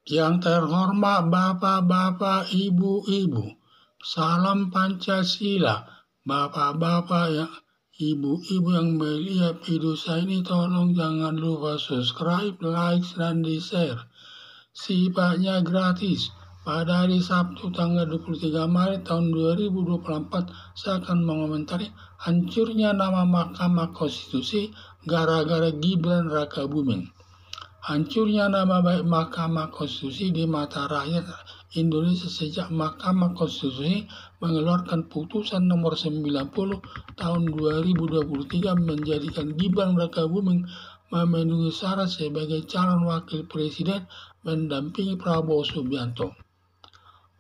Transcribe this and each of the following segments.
Yang terhormat Bapak-bapak, Ibu-ibu, salam Pancasila. Bapak-bapak ya, Ibu-ibu yang melihat video saya ini, tolong jangan lupa subscribe, like, dan di-share. Sifatnya gratis. Pada hari Sabtu tanggal 23 Maret tahun 2024, saya akan mengomentari hancurnya nama Mahkamah Konstitusi gara-gara Gibran Rakabuming. Hancurnya nama baik Mahkamah Konstitusi di mata rakyat Indonesia sejak Mahkamah Konstitusi mengeluarkan putusan nomor 90 tahun 2023 menjadikan Gibran Rakabuming memenuhi syarat sebagai calon wakil presiden mendampingi Prabowo Subianto.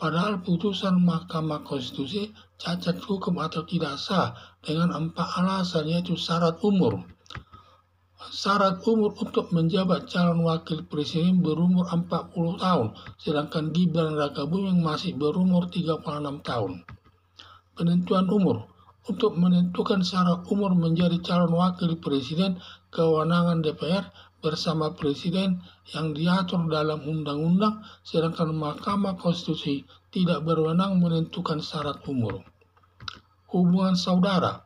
Padahal putusan Mahkamah Konstitusi cacat hukum atau tidak sah dengan 4 alasan, yaitu syarat umur. Syarat umur untuk menjabat calon wakil presiden berumur 40 tahun, sedangkan Gibran Rakabuming masih berumur 36 tahun. Penentuan umur. Untuk menentukan syarat umur menjadi calon wakil presiden, kewenangan DPR bersama presiden yang diatur dalam undang-undang, sedangkan Mahkamah Konstitusi tidak berwenang menentukan syarat umur. Hubungan saudara.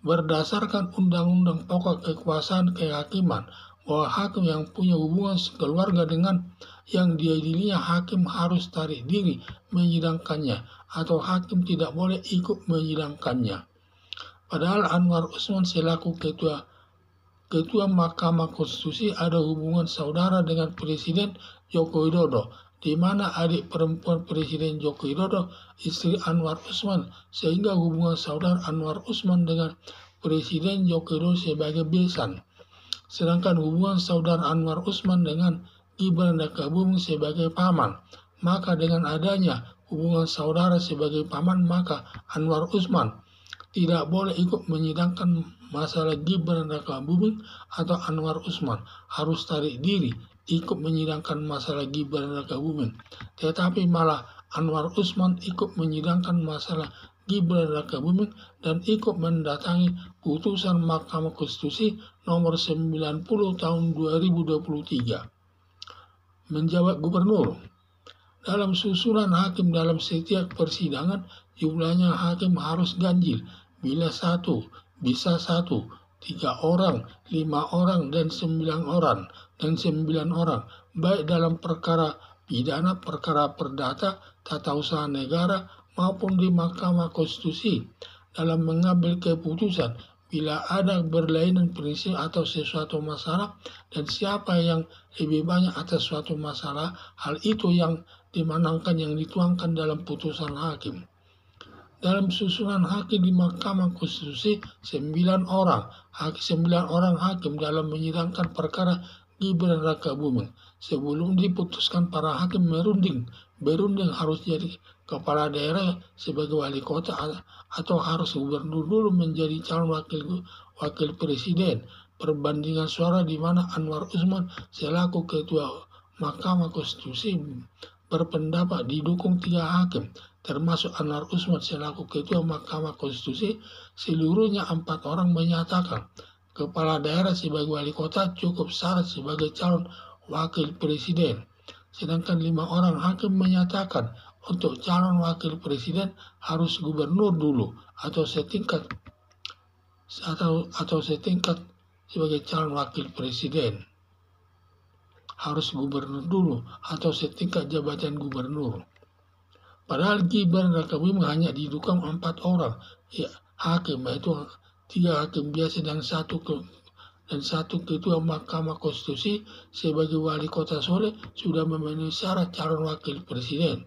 Berdasarkan Undang-Undang Pokok Kekuasaan Kehakiman, bahwa hakim yang punya hubungan sekeluarga dengan yang diadilinya, hakim harus tarik diri menyidangkannya, atau hakim tidak boleh ikut menyidangkannya. Padahal Anwar Usman selaku Ketua Mahkamah Konstitusi ada hubungan saudara dengan Presiden Joko Widodo, di mana adik perempuan Presiden Joko Widodo istri Anwar Usman, sehingga hubungan saudara Anwar Usman dengan Presiden Joko Widodo sebagai besan. Sedangkan hubungan saudara Anwar Usman dengan Gibran Rakabuming sebagai paman. Maka dengan adanya hubungan saudara sebagai paman, maka Anwar Usman tidak boleh ikut menyidangkan masalah Gibran Rakabuming, atau Anwar Usman harus tarik diri ikut menyidangkan masalah Gibran Rakabuming. Tetapi malah Anwar Usman ikut menyidangkan masalah Gibran Rakabuming dan ikut mendatangi putusan Mahkamah Konstitusi nomor 90 tahun 2023. Menjabat gubernur. Dalam susunan hakim dalam setiap persidangan, jumlahnya hakim harus ganjil. Bila 1, bisa 1, 3 orang, 5 orang, dan 9 orang, baik dalam perkara pidana, perkara perdata, tata usaha negara, maupun di Mahkamah Konstitusi. Dalam mengambil keputusan, bila ada berlainan prinsip atau sesuatu masalah, dan siapa yang lebih banyak atas suatu masalah, hal itu yang dimenangkan, yang dituangkan dalam putusan hakim. Dalam susunan hakim di Mahkamah Konstitusi, 9 orang hakim dalam menyidangkan perkara Gibran Rakabuming. Sebelum diputuskan, para hakim berunding harus jadi kepala daerah sebagai wali kota atau harus gubernur dulu menjadi calon wakil presiden. Perbandingan suara di mana Anwar Usman selaku Ketua Mahkamah Konstitusi berpendapat didukung 3 hakim, termasuk Anwar Usman selaku Ketua Mahkamah Konstitusi. Seluruhnya 4 orang menyatakan kepala daerah sebagai wali kota cukup syarat sebagai calon wakil presiden. Sedangkan 5 orang hakim menyatakan untuk calon wakil presiden harus gubernur dulu atau setingkat sebagai calon wakil presiden. Harus gubernur dulu atau setingkat jabatan gubernur. Padahal Gibran Rakabuming hanya didukung 4 orang hakim, yaitu 3 hakim biasa dan satu Ketua Mahkamah Konstitusi sebagai wali kota Solo sudah memenuhi syarat calon wakil presiden.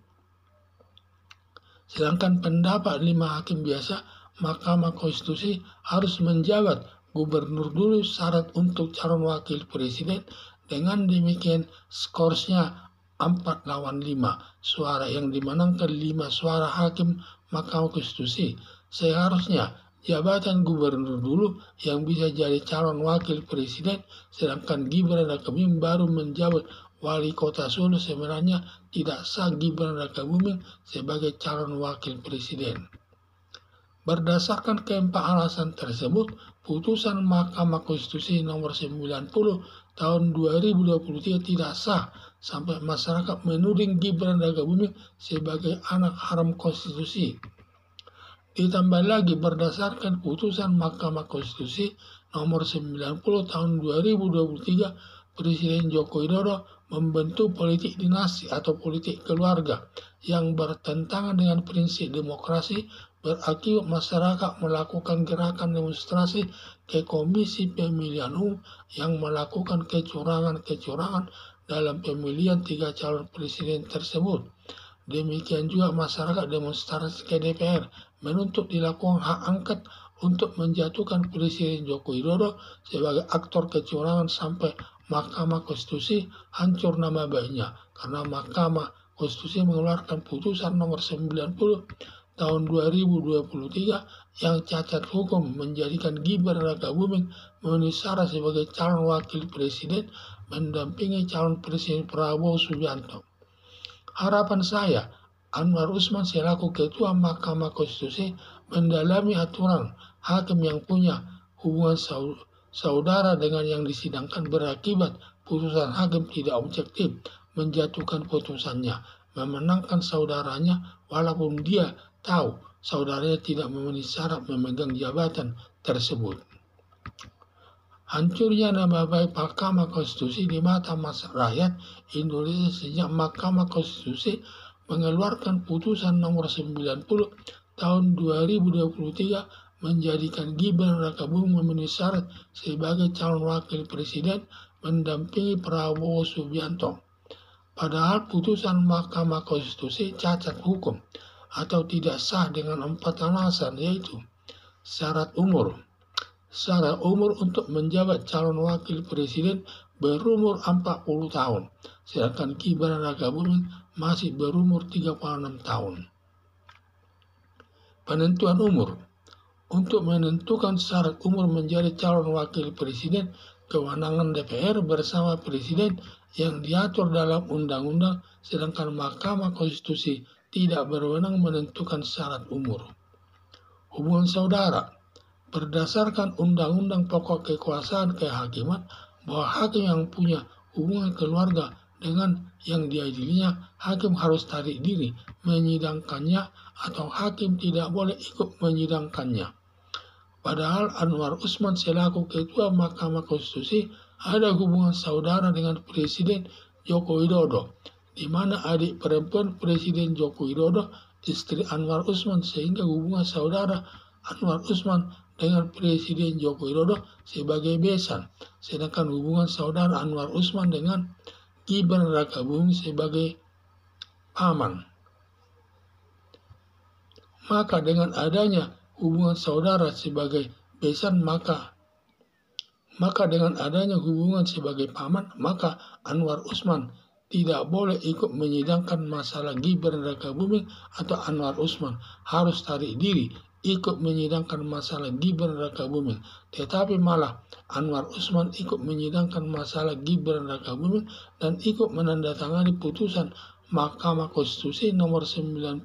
Sedangkan pendapat 5 hakim biasa, Mahkamah Konstitusi harus menjabat gubernur dulu syarat untuk calon wakil presiden. Dengan demikian skorsnya 4 lawan 5 suara yang dimenangkan 5 suara hakim Mahkamah Konstitusi. Seharusnya jabatan gubernur dulu yang bisa jadi calon wakil presiden, sedangkan Gibran Rakabuming baru menjabat wali kota Solo. Sebenarnya tidak sah Gibran Rakabuming sebagai calon wakil presiden. Berdasarkan keempat alasan tersebut, putusan Mahkamah Konstitusi nomor 90 tahun 2023 tidak sah sampai masyarakat menuding Gibran Rakabuming sebagai anak haram konstitusi. Ditambah lagi berdasarkan putusan Mahkamah Konstitusi nomor 90 tahun 2023, Presiden Joko Widodo membentuk politik dinasti atau politik keluarga yang bertentangan dengan prinsip demokrasi, berakibat masyarakat melakukan gerakan demonstrasi ke Komisi Pemilihan Umum yang melakukan kecurangan-kecurangan dalam pemilihan 3 calon presiden tersebut. Demikian juga masyarakat demonstrasi ke DPR menuntut dilakukan hak angket untuk menjatuhkan Presiden Joko Widodo sebagai aktor kecurangan sampai Mahkamah Konstitusi hancur nama baiknya, karena Mahkamah Konstitusi mengeluarkan putusan nomor 90 tahun 2023 yang cacat hukum menjadikan Gibran Rakabuming memenuhi syarat sebagai calon wakil presiden mendampingi calon presiden Prabowo Subianto. Harapan saya, Anwar Usman selaku Ketua Mahkamah Konstitusi mendalami aturan hakim yang punya hubungan saudara dengan yang disidangkan berakibat putusan hakim tidak objektif menjatuhkan putusannya, memenangkan saudaranya walaupun dia tahu saudaranya tidak memenuhi syarat memegang jabatan tersebut. Hancurnya nama baik Mahkamah Konstitusi di mata masyarakat Indonesia sejak Mahkamah Konstitusi mengeluarkan putusan nomor 90 tahun 2023 menjadikan Gibran Rakabuming memenuhi syarat sebagai calon wakil presiden mendampingi Prabowo Subianto. Padahal putusan Mahkamah Konstitusi cacat hukum atau tidak sah dengan 4 alasan, yaitu syarat umur. Syarat umur untuk menjabat calon wakil presiden berumur 40 tahun, sedangkan Gibran Rakabuming masih berumur 36 tahun. Penentuan umur. Untuk menentukan syarat umur menjadi calon wakil presiden, kewenangan DPR bersama presiden yang diatur dalam undang-undang, sedangkan Mahkamah Konstitusi tidak berwenang menentukan syarat umur. Hubungan saudara. Berdasarkan Undang-Undang Pokok Kekuasaan Kehakiman, bahwa hakim yang punya hubungan keluarga dengan yang diadilinya, hakim harus tarik diri menyidangkannya atau hakim tidak boleh ikut menyidangkannya. Padahal Anwar Usman selaku Ketua Mahkamah Konstitusi ada hubungan saudara dengan Presiden Joko Widodo, di mana adik perempuan Presiden Joko Widodo istri Anwar Usman, sehingga hubungan saudara Anwar Usman dengan Presiden Joko Widodo sebagai besan, sedangkan hubungan saudara Anwar Usman dengan Gibran Rakabuming sebagai paman. Maka dengan adanya hubungan saudara sebagai besan, maka dengan adanya hubungan sebagai paman, maka Anwar Usman tidak boleh ikut menyidangkan masalah Gibran Rakabuming, atau Anwar Usman harus tarik diri ikut menyidangkan masalah Gibran Rakabuming. Tetapi malah Anwar Usman ikut menyidangkan masalah Gibran Rakabuming dan ikut menandatangani putusan Mahkamah Konstitusi nomor 90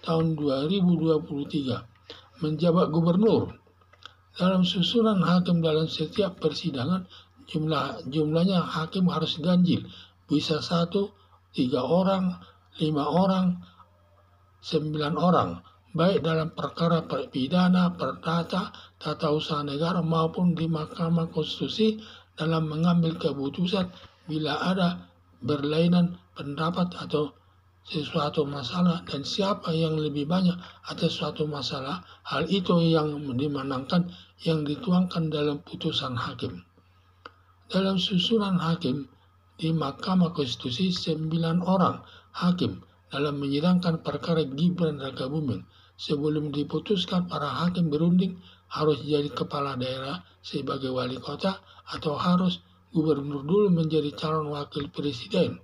tahun 2023. Menjabat gubernur. Dalam susunan hakim dalam setiap persidangan, jumlahnya hakim harus ganjil, bisa 1, 3 orang, 5 orang, 9 orang, baik dalam perkara pidana, perdata, tata usaha negara maupun di Mahkamah Konstitusi dalam mengambil keputusan bila ada berlainan pendapat atau sesuatu masalah, dan siapa yang lebih banyak atas suatu masalah, hal itu yang dimenangkan yang dituangkan dalam putusan hakim. Dalam susunan hakim di Mahkamah Konstitusi 9 orang hakim dalam menyidangkan perkara Gibran Rakabuming. Sebelum diputuskan, para hakim berunding harus jadi kepala daerah sebagai wali kota atau harus gubernur dulu menjadi calon wakil presiden.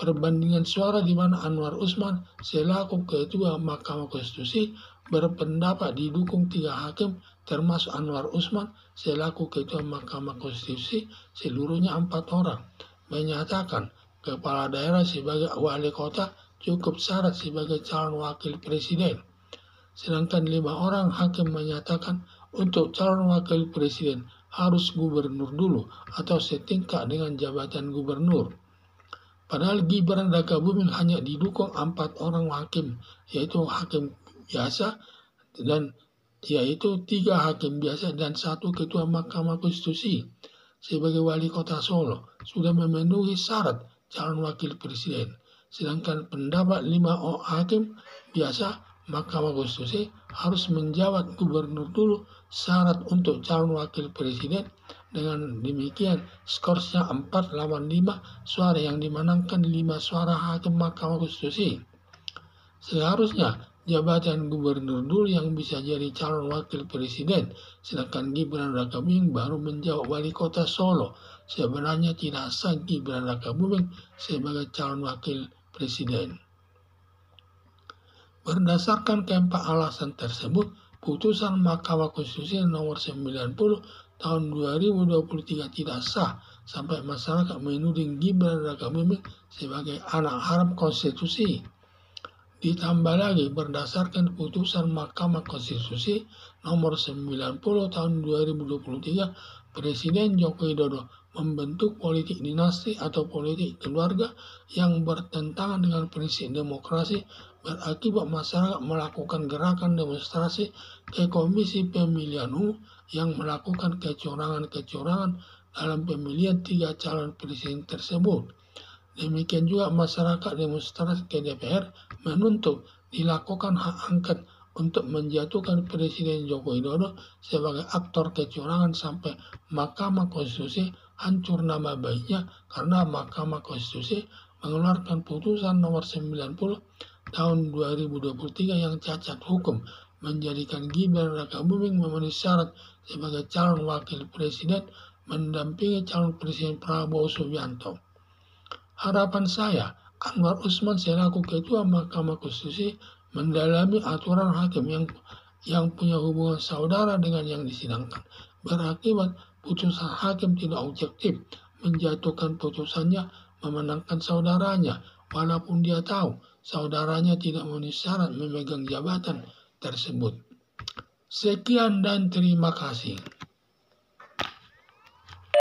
Perbandingan suara di mana Anwar Usman selaku Ketua Mahkamah Konstitusi berpendapat didukung 3 hakim termasuk Anwar Usman selaku Ketua Mahkamah Konstitusi, seluruhnya 4 orang menyatakan kepala daerah sebagai wali kota cukup syarat sebagai calon wakil presiden. Sedangkan 5 orang hakim menyatakan untuk calon wakil presiden harus gubernur dulu atau setingkat dengan jabatan gubernur. Padahal Gibran Rakabuming hanya didukung 4 orang hakim, yaitu hakim biasa dan yaitu 3 hakim biasa dan 1 ketua Mahkamah Konstitusi sebagai wali kota Solo sudah memenuhi syarat calon wakil presiden. Sedangkan pendapat 5 hakim biasa Mahkamah Konstitusi harus menjawab gubernur dulu syarat untuk calon wakil presiden. Dengan demikian skorsnya 4 lawan 5 suara yang dimenangkan 5 suara hakim Mahkamah Konstitusi. Seharusnya jabatan gubernur dulu yang bisa jadi calon wakil presiden, sedangkan Gibran Rakabuming baru menjawab wali kota Solo. Sebenarnya tidak sah Gibran Rakabuming sebagai calon wakil presiden. Berdasarkan keempat alasan tersebut, putusan Mahkamah Konstitusi nomor 90 tahun 2023 tidak sah sampai masyarakat menuding Gibran Rakabuming sebagai anak haram konstitusi. Ditambah lagi berdasarkan putusan Mahkamah Konstitusi nomor 90 tahun 2023, Presiden Joko Widodo membentuk politik dinasti atau politik keluarga yang bertentangan dengan prinsip demokrasi, berakibat masyarakat melakukan gerakan demonstrasi ke Komisi Pemilihan Umum yang melakukan kecurangan-kecurangan dalam pemilihan 3 calon presiden tersebut. Demikian juga masyarakat demonstrasi ke DPR menuntut dilakukan hak angket untuk menjatuhkan Presiden Joko Widodo sebagai aktor kecurangan sampai Mahkamah Konstitusi hancur nama baiknya karena Mahkamah Konstitusi mengeluarkan putusan nomor 90 tahun 2023 yang cacat hukum menjadikan Gibran Rakabuming memenuhi syarat sebagai calon wakil presiden mendampingi calon presiden Prabowo Subianto. Harapan saya, Anwar Usman selaku Ketua Mahkamah Konstitusi mendalami aturan hakim yang punya hubungan saudara dengan yang disidangkan. Berakibat putusan hakim tidak objektif, menjatuhkan putusannya memenangkan saudaranya, walaupun dia tahu saudaranya tidak memenuhi syarat memegang jabatan tersebut. Sekian dan terima kasih.